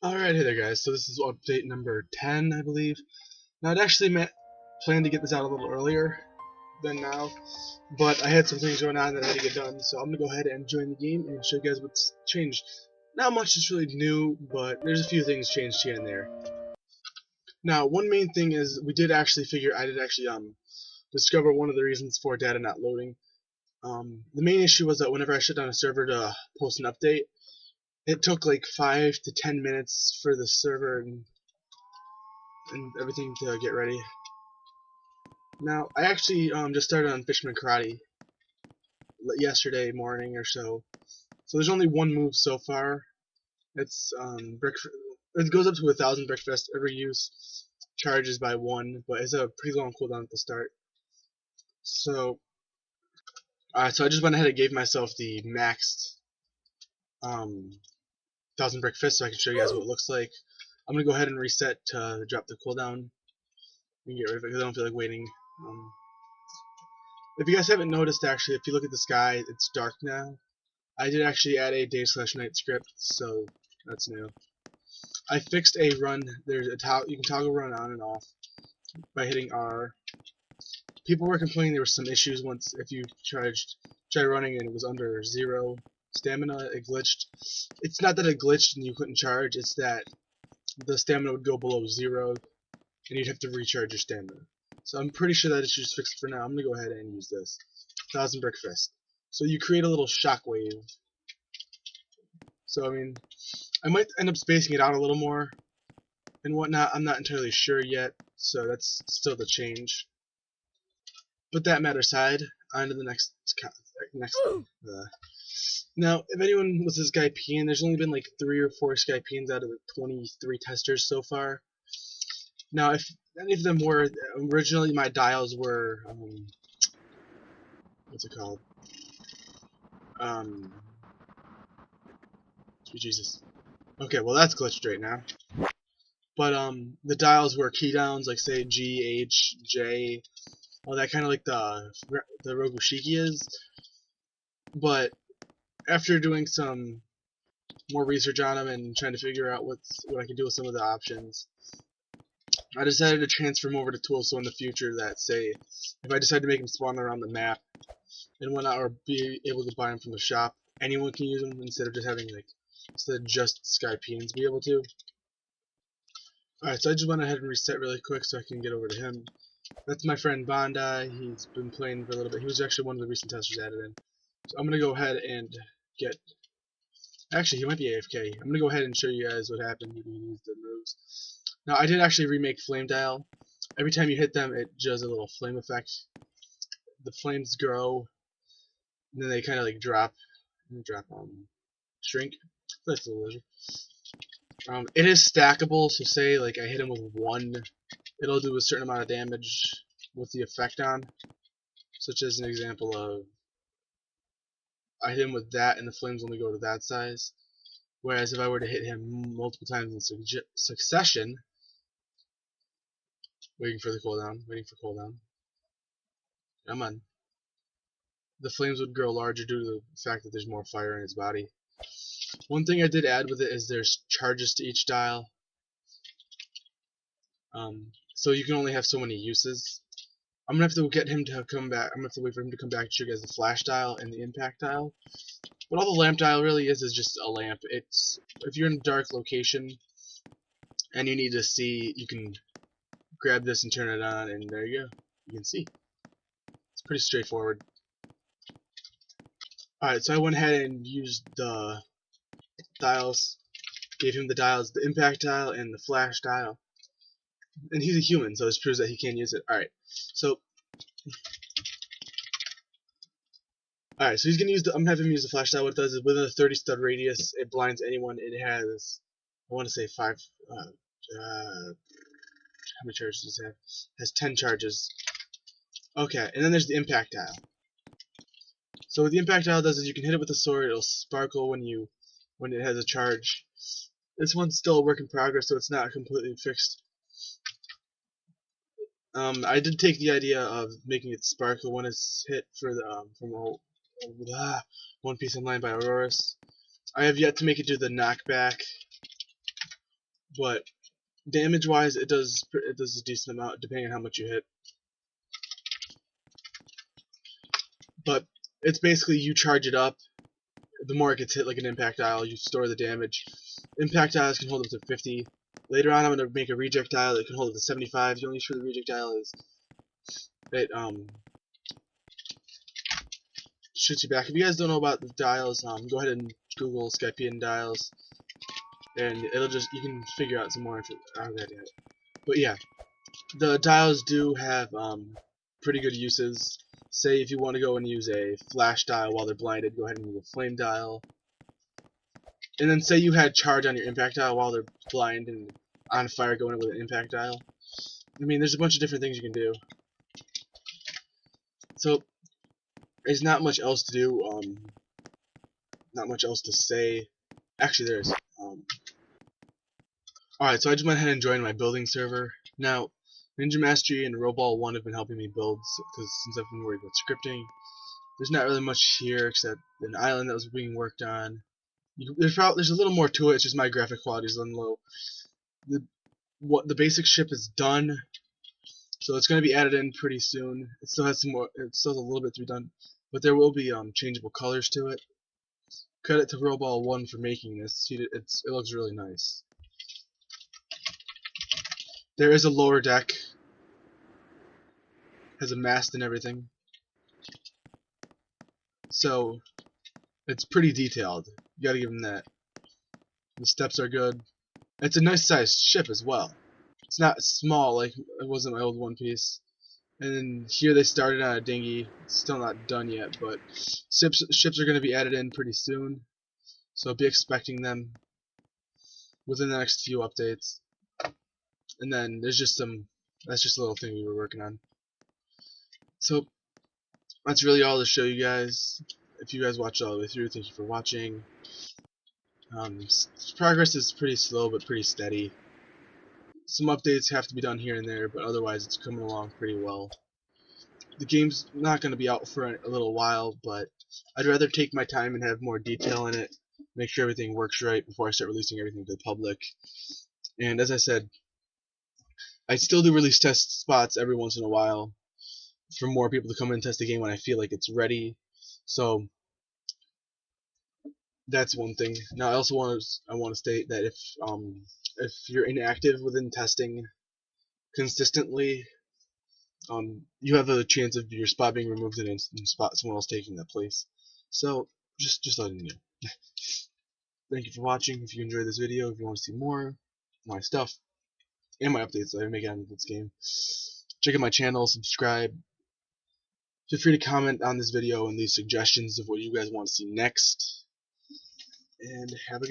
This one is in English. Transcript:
Alright, hey there guys, so this is update number 10, I believe. Now I'd actually planned to get this out a little earlier than now, but I had some things going on that I had to get done, so I'm going to go ahead and join the game and show you guys what's changed. Not much is really new, but there's a few things changed here and there. Now, one main thing is I did actually discover one of the reasons for data not loading. The main issue was that whenever I shut down a server to post an update, it took like 5 to 10 minutes for the server and everything to get ready. Now, I actually just started on Fisherman Karate yesterday morning or so. So there's only one move so far. It's it goes up to 1,000 breakfast. Every use charges by 1, but it's a pretty long cooldown at the start. So, so I just went ahead and gave myself the maxed 1,000 breakfast so I can show you guys what it looks like. I'm gonna go ahead and reset to drop the cooldown and get rid of it because I don't feel like waiting. If you guys haven't noticed, actually, if you look at the sky, it's dark now. I did actually add a day/night script, so that's new. I fixed a run. There's a you can toggle run on and off by hitting R. People were complaining there were some issues once if you tried running and it was under 0 stamina, it glitched. It's not that it glitched and you couldn't charge, it's that the stamina would go below 0 and you'd have to recharge your stamina. So I'm pretty sure that issue's fixed for now. I'm gonna go ahead and use this 1,000 breakfast. So you create a little shockwave. So I mean, I might end up spacing it out a little more and whatnot. I'm not entirely sure yet, so that's still the change. Put that matter aside. On to the next. Now, if anyone was a Skypean, there's only been like 3 or 4 Skypeans out of the 23 testers so far. Now, if any of them were originally, my dials were what's it called? Jesus. Okay, well that's glitched right now. But the dials were key downs, like say G, H, J, all that kind of like the Rogushiki is. But after doing some more research on them and trying to figure out what I can do with some of the options, I decided to transfer them over to tools so in the future that, say, if I decide to make them spawn around the map and whatnot, or be able to buy them from the shop, anyone can use them instead of just Skypeans be able to. Alright, so I just went ahead and reset really quick so I can get over to him. That's my friend Bondi. He's been playing for a little bit. He was actually one of the recent testers added in. So I'm going to go ahead and get... Actually, he might be AFK. I'm going to go ahead and show you guys what happened when you use the moves. Now, I did actually remake Flame Dial. Every time you hit them, it does a little flame effect. The flames grow, and then they kind of like drop, shrink. That's a little it is stackable, so say like I hit him with 1, it'll do a certain amount of damage with the effect on. Such as an example of I hit him with that and the flames only go to that size. Whereas if I were to hit him multiple times in succession, waiting for cooldown, come on, the flames would grow larger due to the fact that there's more fire in his body. One thing I did add with it is there's charges to each dial. So you can only have so many uses. I'm gonna have to get him to come back. I'm gonna have to wait for him to come back to show you guys the flash dial and the impact dial. What all the lamp dial really is just a lamp. It's if you're in a dark location and you need to see, you can grab this and turn it on, and there you go. You can see. It's pretty straightforward. Alright, so I went ahead and used the dials, gave him the dials, the impact dial and the flash dial. And he's a human, so this proves that he can use it. Alright, so he's gonna use I'm having him use the flash dial. What it does is within a 30 stud radius, it blinds anyone. It has, I want to say 5. How many charges does it have? It has 10 charges. Okay, and then there's the impact dial. So what the impact dial does is you can hit it with a sword. It'll sparkle when it has a charge. This one's still a work in progress, so it's not completely fixed. I did take the idea of making it sparkle when it's hit for the from One Piece Online by Auroras. I have yet to make it do the knockback but damage wise it does a decent amount depending on how much you hit. But it's basically you charge it up. The more it gets hit like an impact dial, you store the damage. Impact dials can hold up to 50. Later on I'm going to make a reject dial that can hold up to 75. The only issue with the reject dial is it shoots you back. If you guys don't know about the dials, go ahead and Google Skypean dials, and it'll just, you can figure out some more on that. But yeah, the dials do have pretty good uses. Say if you want to go and use a flash dial while they're blinded, go ahead and use a flame dial. And then say you had charge on your impact dial while they're blind and on fire, going in with an impact dial. I mean, there's a bunch of different things you can do. So there's not much else to do. Not much else to say. Actually, there is. Alright, so I just went ahead and joined my building server. Now, Ninja Mastery and Roball 1 have been helping me build, because since I've been worried about scripting, there's not really much here except an island that was being worked on. There's a little more to it. It's just my graphic quality is a little low. The basic ship is done, so it's going to be added in pretty soon. It still has some more. It still has a little bit to be done, but there will be changeable colors to it. Credit to Roball 1 for making this. It looks really nice. There is a lower deck. Has a mast and everything. So it's pretty detailed. You gotta give them that. The steps are good. It's a nice sized ship as well. It's not small like it was in my old One Piece. And then here they started on a dinghy. It's still not done yet, but ships are going to be added in pretty soon. So be expecting them within the next few updates. And then there's just that's just a little thing we were working on. So that's really all to show you guys. If you guys watched all the way through, thank you for watching. Progress is pretty slow but pretty steady. Some updates have to be done here and there, but otherwise it's coming along pretty well. The game's not going to be out for a little while, but I'd rather take my time and have more detail in it, make sure everything works right before I start releasing everything to the public. And as I said, I still do release test spots every once in a while for more people to come in and test the game when I feel like it's ready. So that's one thing. Now I also want to state that if you're inactive within testing consistently, you have a chance of your spot being removed and someone else taking that place. So just letting you know. Thank you for watching. If you enjoyed this video, if you want to see more of my stuff and my updates that I make on this game, check out my channel, subscribe. Feel free to comment on this video and leave suggestions of what you guys want to see next. And have a good